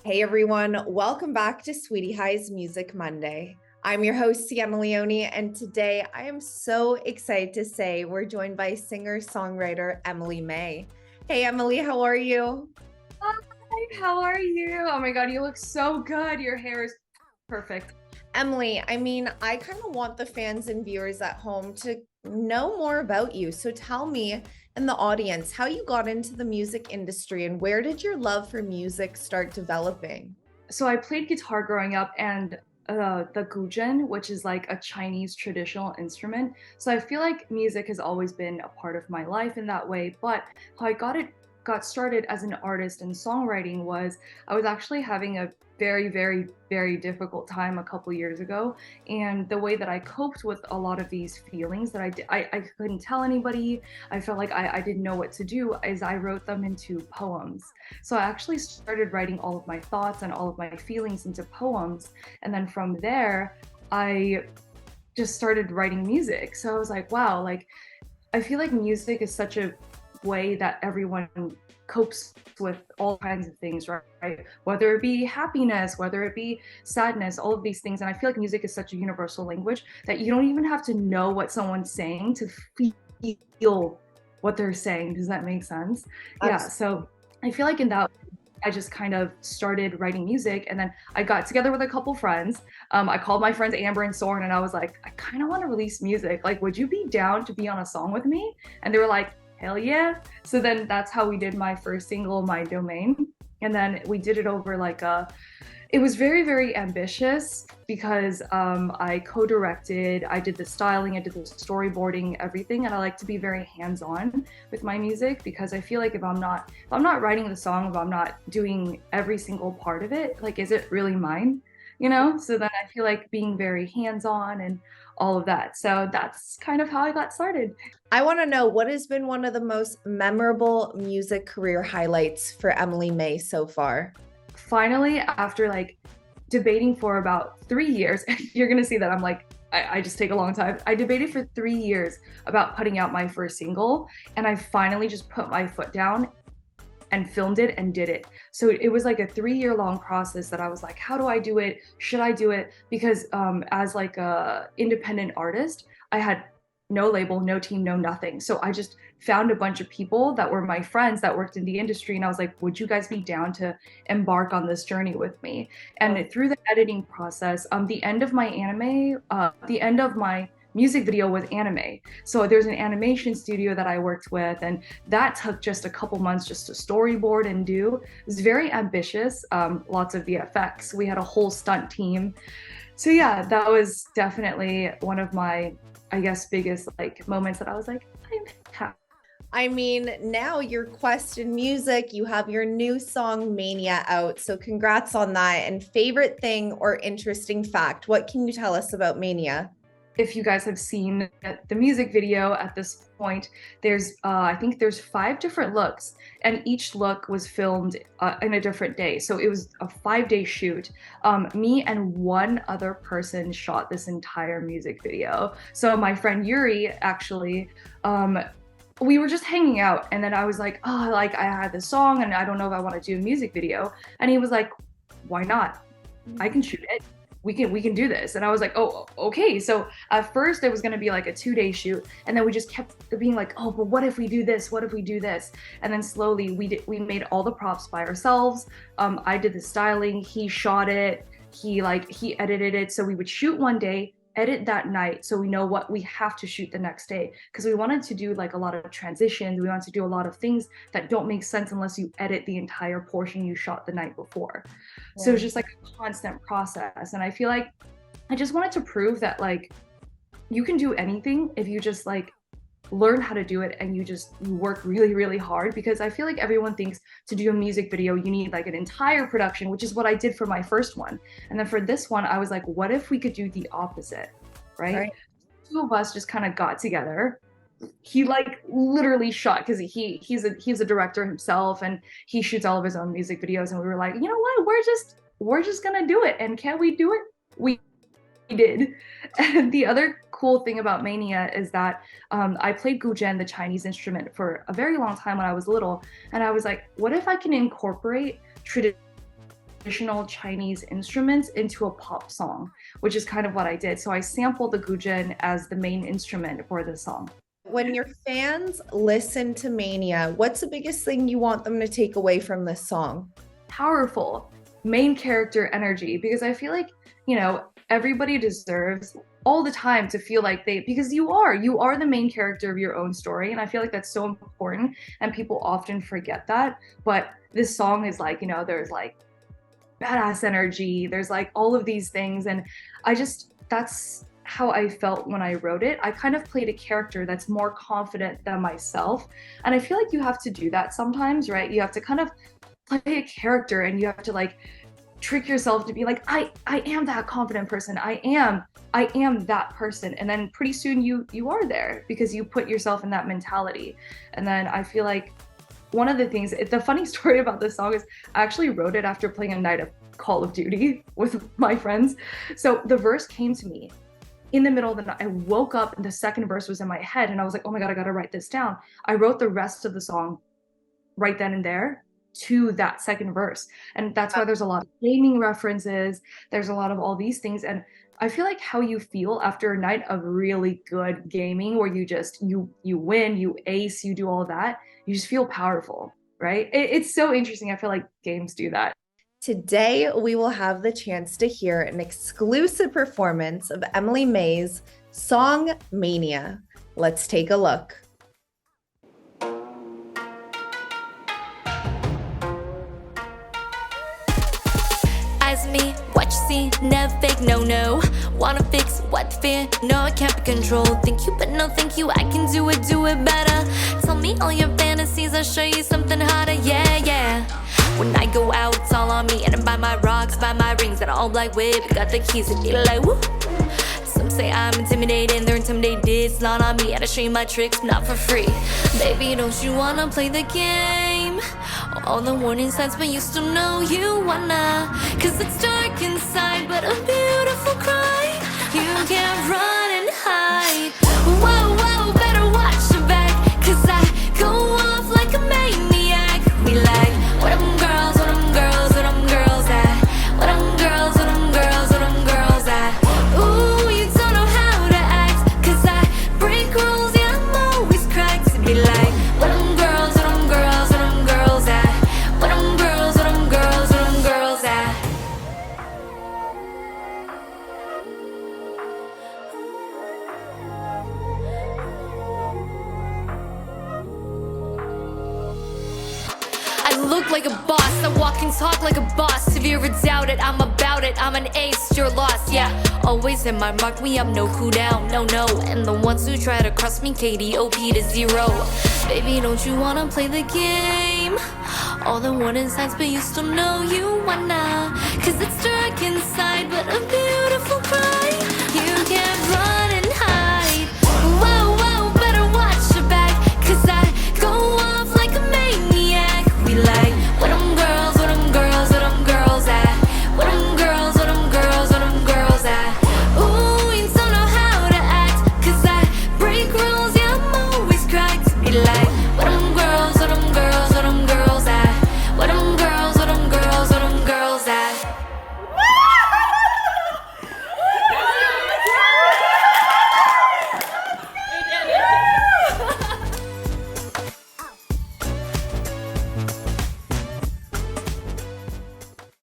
Hey everyone, welcome back to Sweetie High's Music Monday. I'm your host, Sienna Leone, and today I am so excited to say we're joined by singer-songwriter Emily May. Hey Emily, how are you? Hi, how are you? Oh my God, you look so good. Your hair is perfect. Emily, I kind of want the fans and viewers at home to know more about you. So tell me and the audience how you got into the music industry and where did your love for music start developing? So I played guitar growing up and the guzheng, which is like a Chinese traditional instrument. So I feel like music has always been a part of my life in that way. But how I got started as an artist and songwriting was I was actually having a very difficult time a couple years ago, and the way that I coped with a lot of these feelings that I couldn't tell anybody, I felt like I didn't know what to do, is I wrote them into poems. So I actually started writing all of my thoughts and all of my feelings into poems, and then from there I just started writing music. So I was like, wow, like I feel like music is such a way that everyone copes with all kinds of things, right? Whether it be happiness, whether it be sadness, all of these things. And I feel like music is such a universal language that you don't even have to know what someone's saying to feel what they're saying. Does that make sense? Yeah. So I feel like in that, I just kind of started writing music, and then I got together with a couple friends. I called my friends Amber and Soren, and I was like, I kind of want to release music. Like, would you be down to be on a song with me? And they were like, hell yeah. So then that's how we did my first single, My Domain. And then we did it over like it was very ambitious because I co-directed, I did the styling, I did the storyboarding, everything, and I like to be very hands-on with my music because I feel like if I'm not writing the song, if I'm not doing every single part of it, like is it really mine? You know? So then I feel like being very hands-on and all of that. So that's kind of how I got started. I want to know what has been one of the most memorable music career highlights for Emily May so far? Finally, after like debating for about 3 years, you're gonna see that I'm like, I just take a long time. I debated for 3 years about putting out my first single, and I finally just put my foot down and filmed it and did it. So it was like a 3 year long process that I was like, how do I do it? Should I do it? Because as like a independent artist, I had no label, no team, no nothing. So I just found a bunch of people that were my friends that worked in the industry, and I was like, would you guys be down to embark on this journey with me? And through the editing process, the end of my music video was anime. So there's an animation studio that I worked with, and that took just a couple months just to storyboard and do. It was very ambitious, lots of VFX. We had a whole stunt team. So yeah, that was definitely one of my, I guess, biggest like moments that I was like, I'm happy. Now your quest in music, you have your new song Mania out. So congrats on that. And favorite thing or interesting fact, what can you tell us about Mania? If you guys have seen the music video at this point, there's I think there's 5 different looks, and each look was filmed in a different day. So it was a 5 day shoot. Me and one other person shot this entire music video. So my friend Yuri actually, we were just hanging out, and then I was like, oh, like I had this song and I don't know if I want to do a music video. And he was like, why not? I can shoot it. We can do this. And I was like, oh, okay. So at first it was going to be like a 2 day shoot, and then we just kept being like, oh, but what if we do this, what if we do this? And then slowly we made all the props by ourselves. I did the styling, he shot it, he edited it. So we would shoot one day, edit that night, so we know what we have to shoot the next day, because we wanted to do like a lot of transitions, we wanted to do a lot of things that don't make sense unless you edit the entire portion you shot the night before. So it's just like a constant process, and I feel like I just wanted to prove that like you can do anything if you just like learn how to do it, and you work really hard. Because I feel like everyone thinks to do a music video you need like an entire production, which is what I did for my first one. And then for this one I was like, what if we could do the opposite, right? Two of us just kind of got together. He like literally shot, because he's a director himself, and he shoots all of his own music videos, and we were like, you know what, we're just gonna do it, and can we do it? We did. And the other cool thing about Mania is that I played guzheng, the Chinese instrument, for a very long time when I was little, and I was like, what if I can incorporate traditional traditional Chinese instruments into a pop song, which is kind of what I did. So I sampled the guzheng as the main instrument for the song. When your fans listen to Mania, what's the biggest thing you want them to take away from this song? Powerful main character energy, because I feel like, everybody deserves all the time to feel like because you are the main character of your own story. And I feel like that's so important and people often forget that. But this song is like, there's like badass energy, there's like all of these things. And that's how I felt when I wrote it. I kind of played a character that's more confident than myself. And I feel like you have to do that sometimes, right? You have to kind of play a character and you have to like trick yourself to be like, I am that confident person. I am that person. And then pretty soon you are there because you put yourself in that mentality. And then I feel like one of the things, the funny story about this song is I actually wrote it after playing a night of Call of Duty with my friends. So the verse came to me in the middle of the night. I woke up and the second verse was in my head and I was like, oh my God, I gotta write this down. I wrote the rest of the song right then and there to that second verse. And that's why there's a lot of gaming references. There's a lot of all these things. And I feel like how you feel after a night of really good gaming where you win, you ace, you do all that, you just feel powerful, right? It's so interesting. I feel like games do that. Today, we will have the chance to hear an exclusive performance of Emily May's song Mania. Let's take a look. Eyes me, what you see, never fake, no. Wanna fix what fear, no, I can't be controlled. Think you, but no, thank you, I can do it better. Tell me all your fantasies, I'll show you something harder, yeah. When I go out, it's all on me, and I buy my rocks, buy my rings, and all black whip, got the keys, and you're like, woo. Some say I'm intimidating, they're intimidated, it's not on me, I show you my tricks, not for free. Baby, don't you wanna play the game? All the warning signs, but you still know you wanna. Cause it's dark inside, but a beautiful cry. You can't run and hide. Whoa, better watch your back. Cause I go off like a maniac. We like, what them girls, what them girls, what them girls at? What them girls, what them girls, what them girls at? Ooh, you don't know how to act. Cause I break rules, yeah, I'm always cracked. To be like, what them girls, what them girls, what them girls at? What them girls, what them girls, what them girls at? I look like a boss, I walk and talk like a boss. If you ever doubt it, I'm about it, I'm an ace, you're lost, yeah. Always in my mark, we have no cool down, no. And the ones who try to cross me, KDOP to 0. Baby, don't you wanna play the game? All the warning signs, but you still know you wanna. Cause it's dark inside, but a beautiful cry.